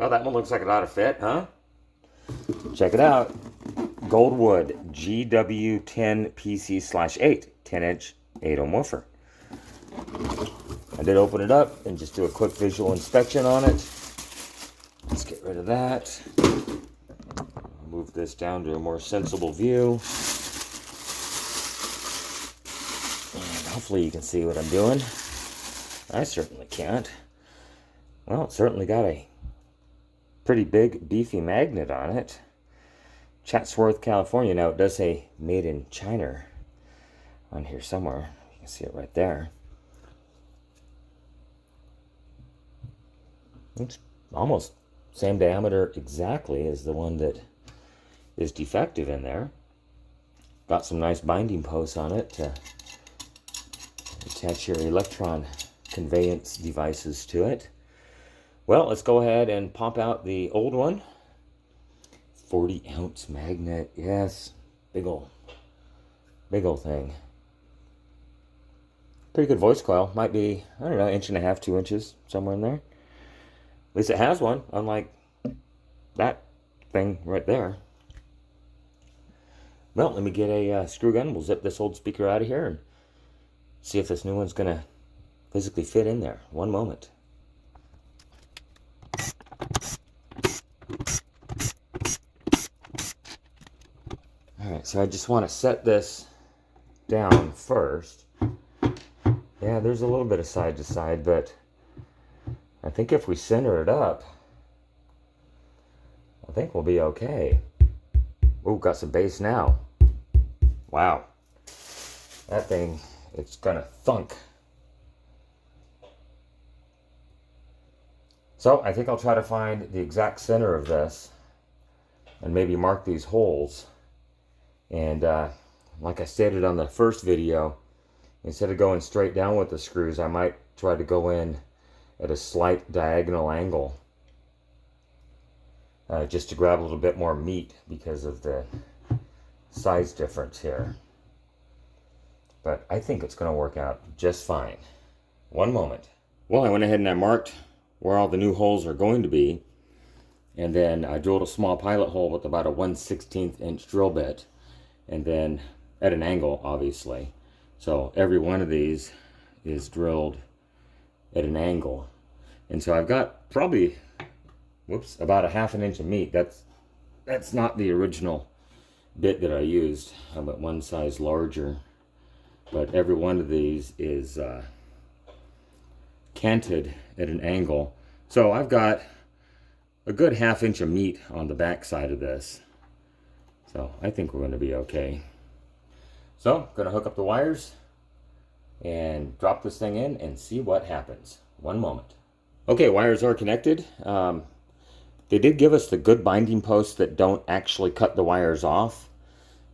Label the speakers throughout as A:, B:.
A: Well, that one looks like it ought to fit, huh? Check it out. Goldwood GW-10PC/8, 10-inch 8-ohm woofer. I did open it up and just do a quick visual inspection on it. Let's get rid of that. Move this down to a more sensible view. And hopefully you can see what I'm doing. I certainly can't. Well, it's certainly got a pretty big, beefy magnet on it. Chatsworth, California. Now, it does say made in China on here somewhere. You can see it right there. It's almost same diameter exactly as the one that is defective in there. Got some nice binding posts on it to attach your electron conveyance devices to it. Well, let's go ahead and pop out the old one. 40-ounce magnet, yes, big old thing. Pretty good voice coil. Might be, I don't know, 1.5 inches, 2 inches, somewhere in there. At least it has one, unlike that thing right there. Well, let me get a screw gun. We'll zip this old speaker out of here and see if this new one's gonna physically fit in there. One moment. Alright, so I just want to set this down first. Yeah, there's a little bit of side to side, but I think if we center it up, I think we'll be okay. Ooh, got some bass now. Wow. That thing, it's gonna thunk. So I think I'll try to find the exact center of this and maybe mark these holes. And like I stated on the first video, instead of going straight down with the screws, I might try to go in at a slight diagonal angle just to grab a little bit more meat because of the size difference here. But I think it's going to work out just fine. One moment. Well, I went ahead and I marked where all the new holes are going to be, and then I drilled a small pilot hole with about a 1/16 inch drill bit, and then at an angle, obviously. So every one of these is drilled at an angle. And so I've got probably, whoops, about a 1/2 inch of meat. That's not the original bit that I used. I'm at one size larger. But every one of these is canted at an angle. So I've got a good 1/2 inch of meat on the back side of this. So I think we're going to be okay. So I'm going to hook up the wires and drop this thing in and see what happens. One moment. Okay, wires are connected. They did give us the good binding posts that don't actually cut the wires off.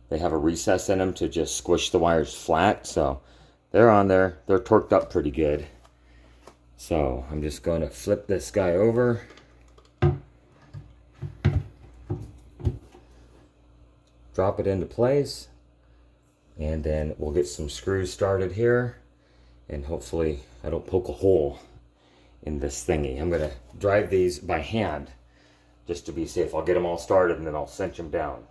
A: They have a recess in them to just squish the wires flat. So they're on there. They're torqued up pretty good. So I'm just going to flip this guy over. Drop it into place. And then we'll get some screws started here. And hopefully I don't poke a hole in this thingy. I'm going to drive these by hand just to be safe. I'll get them all started and then I'll cinch them down.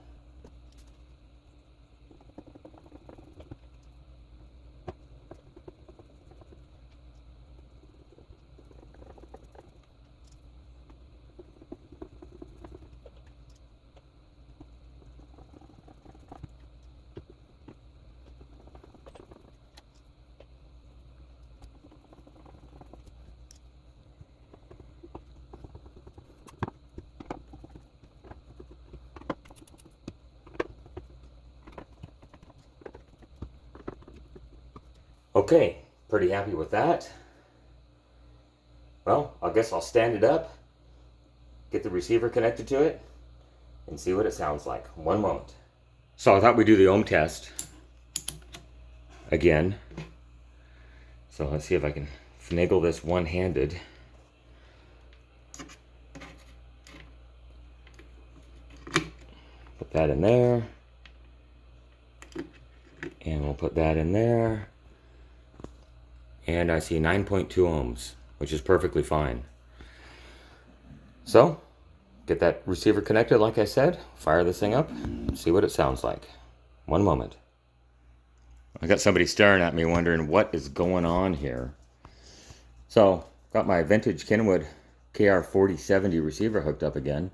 A: Okay, pretty happy with that. Well, I guess I'll stand it up, get the receiver connected to it, and see what it sounds like. One moment. So I thought we'd do the ohm test again. So let's see if I can finagle this one-handed. Put that in there. And we'll put that in there. And I see 9.2 ohms, which is perfectly fine. So get that receiver connected like I said, fire this thing up, see what it sounds like. One moment. I got somebody staring at me wondering what is going on here. So, got my vintage Kenwood KR4070 receiver hooked up again,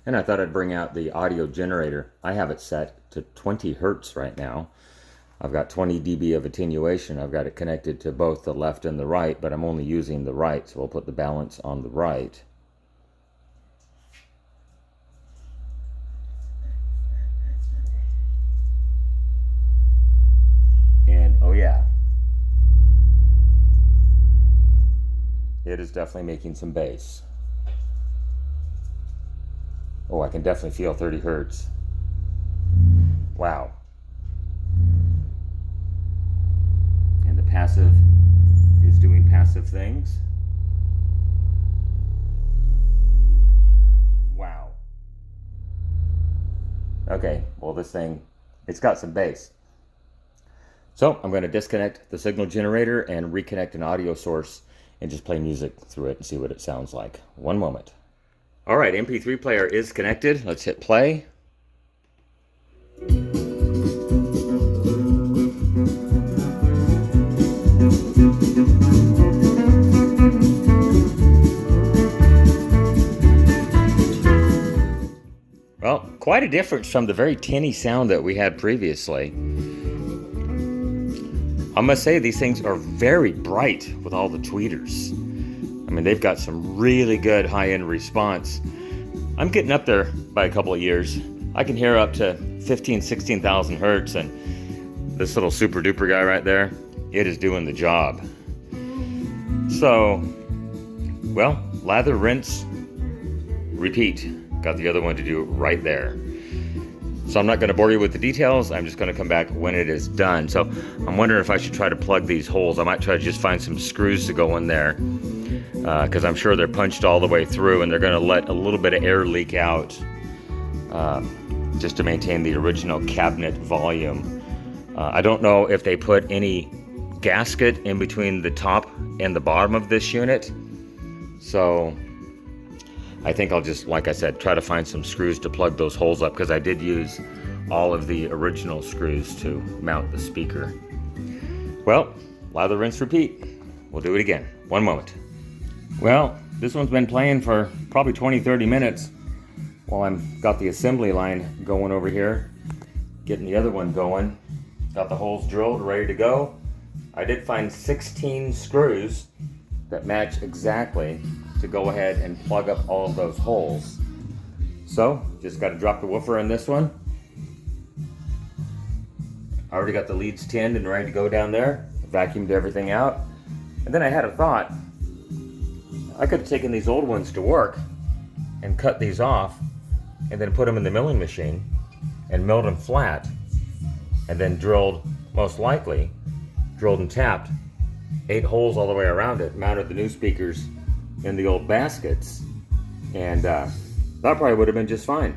A: and I thought I'd bring out the audio generator. I have it set to 20 hertz right now. I've got 20 dB of attenuation. I've got it connected to both the left and the right, but I'm only using the right, so we'll put the balance on the right. And oh yeah, it is definitely making some bass. Oh, I can definitely feel 30 hertz. Wow. And the passive is doing passive things. Wow. Okay, well this thing, it's got some bass. So I'm going to disconnect the signal generator and reconnect an audio source and just play music through it and see what it sounds like. One moment. All right, MP3 player is connected. Let's hit play. Well, quite a difference from the very tinny sound that we had previously. I must say these things are very bright with all the tweeters. I mean, they've got some really good high-end response. I'm getting up there by a couple of years. I can hear up to 15, 16,000 hertz, and this little super duper guy right there, it is doing the job. So, well, lather, rinse, repeat. Got the other one to do right there. So I'm not going to bore you with the details. I'm just going to come back when it is done. So I'm wondering if I should try to plug these holes. I might try to just find some screws to go in there, because I'm sure they're punched all the way through, and they're going to let a little bit of air leak out just to maintain the original cabinet volume. I don't know if they put any gasket in between the top and the bottom of this unit. So I think I'll just, like I said, try to find some screws to plug those holes up, because I did use all of the original screws to mount the speaker. Well, lather, rinse, repeat. We'll do it again. One moment. Well, this one's been playing for probably 20-30 minutes while I'm got the assembly line going over here, getting the other one going. Got the holes drilled, ready to go. I did find 16 screws that match exactly to go ahead and plug up all of those holes. So, just got to drop the woofer in this one. I already got the leads tinned and ready to go down there. Vacuumed everything out. And then I had a thought. I could have taken these old ones to work and cut these off and then put them in the milling machine and milled them flat, and then drilled, most likely, drilled and tapped 8 holes all the way around it, mounted the new speakers in the old baskets, and that probably would have been just fine.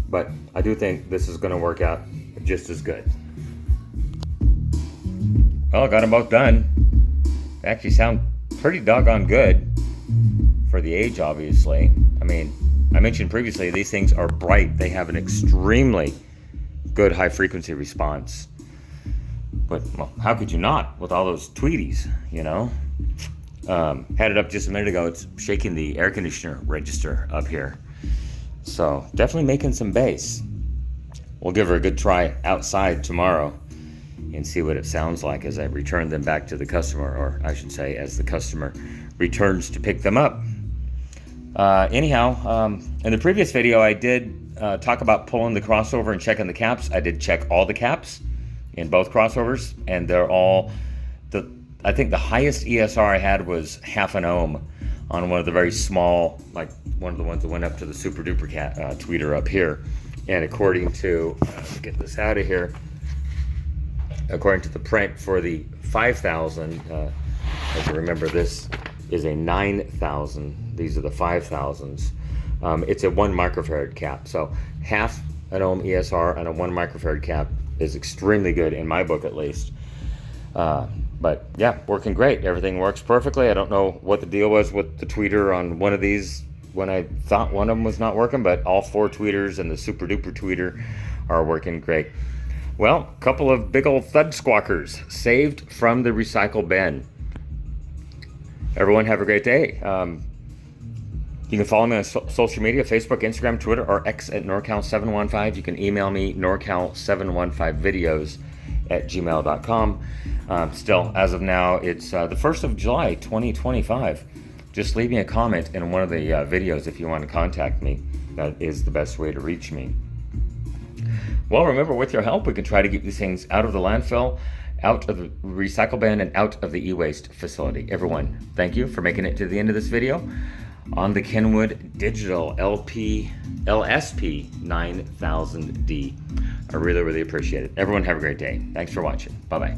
A: But I do think this is going to work out just as good. Well, I got them both done. They actually sound pretty doggone good for the age, obviously. I mean, I mentioned previously, these things are bright. They have an extremely good high frequency response. But, well, how could you not with all those tweeties, you know? Had it up just a minute ago. It's shaking the air conditioner register up here. So, definitely making some bass. We'll give her a good try outside tomorrow and see what it sounds like as I return them back to the customer, or I should say as the customer returns to pick them up. Anyhow, in the previous video I did talk about pulling the crossover and checking the caps. I did check all the caps in both crossovers, and they're all, I think the highest ESR I had was 0.5 ohm on one of the very small, like one of the ones that went up to the super duper tweeter up here. And according to, get this out of here, according to the print for the 5000, as you remember, this is a 9000. These are the 5000s. It's a 1 microfarad cap. So 0.5 ohm ESR on a 1 microfarad cap is extremely good in my book, at least. But yeah, working great. Everything works perfectly. I don't know what the deal was with the tweeter on one of these, when I thought one of them was not working, but all 4 tweeters and the super duper tweeter are working great. Well, a couple of big old thud squawkers saved from the recycle bin. Everyone have a great day. You can follow me on social media, Facebook, Instagram, Twitter, or X at NorCal715. You can email me, NorCal715videos@gmail.com. Still, as of now, it's the 1st of July, 2025. Just leave me a comment in one of the videos if you want to contact me. That is the best way to reach me. Well, remember, with your help, we can try to get these things out of the landfill, out of the recycle bin, and out of the e-waste facility. Everyone, thank you for making it to the end of this video on the Kenwood Digital LS-P9000D. I really, really appreciate it. Everyone have a great day. Thanks for watching. Bye-bye.